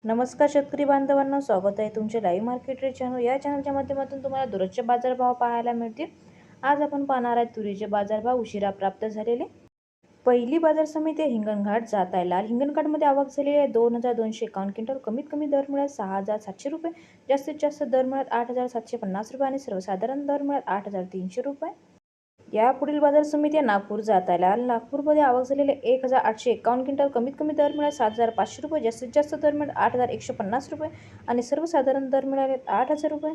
नमस्कार शेतकरी बांधवांनो, स्वागत आहे तुमचे लाईव्ह मार्केट रेट चॅनल. या चॅनलच्या माध्यमातून तुम्हाला दररोजचे बाजारभाव पाहायला मिळतील. आज आपण पाहणार आहे तुरीचे बाजारभाव उशिरा प्राप्त झालेले. पहिली बाजार समिती आहे हिंगणघाट जात आहे. लाल हिंगणघाटमध्ये आवक झालेली आहे 2,251 क्विंटल. कमीत कमी दर मिळाला 6,700 रुपये, जास्तीत जास्त दर मिळाला 8,750 रुपये आणि सर्वसाधारण दर मिळाला 8,300 रुपये. यापुढील बाजार समिती आहे नागपूर जात आहे. लाल नागपूरमध्ये आवक झालेले 1,851 क्विंटल. कमीत कमी दर मिळाला 7,500 रुपये, जास्तीत जास्त दर मिळाला 8,150 रुपये आणि सर्वसाधारण दर मिळाले 8,000 रुपये.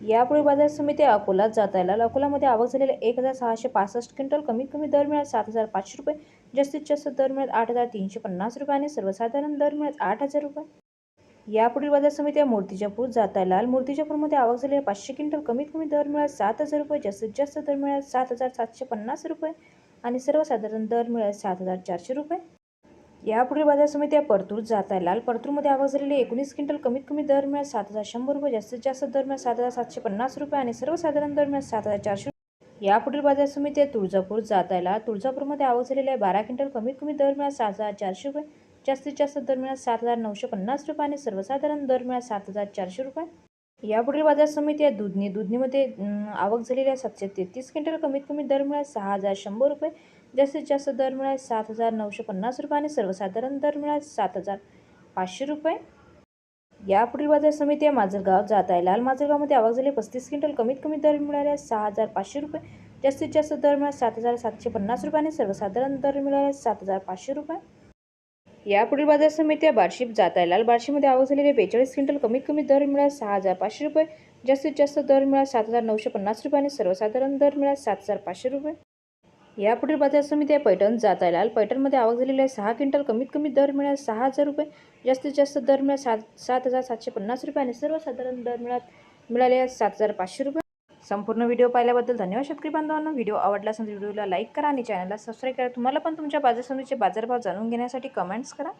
यापुढील बाजार समिती अकोला जात आहे. लाल अकोलामध्ये आवक झालेले 1,665 क्विंटल. कमीत कमी दर मिळाला 7,500 रुपये, जास्तीत जास्त दर मिळाला 8,350 रुपये आणि सर्वसाधारण दर मिळाला 8,000 रुपये. यापुढील बाजार समिती आहे मूर्तिजापूर जात आहे. लाल मूर्तिजापूरमध्ये आवक झालेली 500 क्विंटल. कमीत कमी दर मिळाला 7,000 रुपये, जास्तीत जास्त दर मिळाला 7,750 रुपये आणि सर्वसाधारण दर मिळाला 7,400 रुपये. यापुढील बाजार समिती आहे परतूर जात आहे. लाल परतूरमध्ये आवक झालेली 19 क्विंटल. कमीत कमी दर मिळाला 7,100 रुपये, जास्तीत जास्त दर मिळाला 7,750 रुपये आणि सर्वसाधारण दर मिळाला 7,400 रुपये. यापुढील बाजार समिती आहे तुळजापूर जात आहे. लाल तुळजापूरमध्ये आवक झालेली आहे 12 क्विंटल. कमीत कमी दर मिळाला 7,400 रुपये, जास्तीत जास्त दर मिळाला 7,950 रुपये आणि सर्वसाधारण दर मिळाला 7,400 रुपये. यापुढील बाजार समिती आहे दुधनी. दुधनीमध्ये आवक झालेली आहे 733 क्विंटल. कमीत कमी दर मिळाला 6,100 रुपये, जास्तीत जास्त दर मिळाला 7,950 रुपये आणि सर्वसाधारण दर मिळाला 7,500 रुपये. यापुढील बाजार समिती आहे माजलगाव जात आहे. लाल माजलगावमध्ये आवक झाली 35 क्विंटल. कमीत कमी दर मिळाले 6,500 रुपये, जास्तीत जास्त दर मिळाला 7,750 रुपये आणि सर्वसाधारण दर मिळाले 7,500 रुपये. यापुढील बाजार समिती आहे बार्शी जात आहे. लाल बार्शीमध्ये आवक झालेली 42 क्विंटल. कमीत कमी दर मिळाला 6,500 रुपये, जास्तीत जास्त दर मिळाला 7,950 रुपये आणि सर्वसाधारण दर मिळाला 7,500 रुपये. यापुढील बाजार समिती आहे पैठण जात आहे. लाल पैठणमध्ये आवक झालेली आहे 6 क्विंटल. कमीत कमी दर मिळाला 6,000 रुपये, जास्तीत जास्त दर मिळाला 7,750 रुपये आणि सर्वसाधारण दर मिळाले 7,500 रुपये. संपूर्ण व्हिडिओ पाहिल्याबद्दल धन्यवाद शेतकरी बांधवांनो. व्हिडिओ आवडला असेल तर व्हिडिओला लाईक करा आणि चॅनलला सबस्क्राईब करा. तुम्हाला पण तुमच्या बाजार समितीचे बाजारभाव जाणून घेण्यासाठी कमेंट्स करा.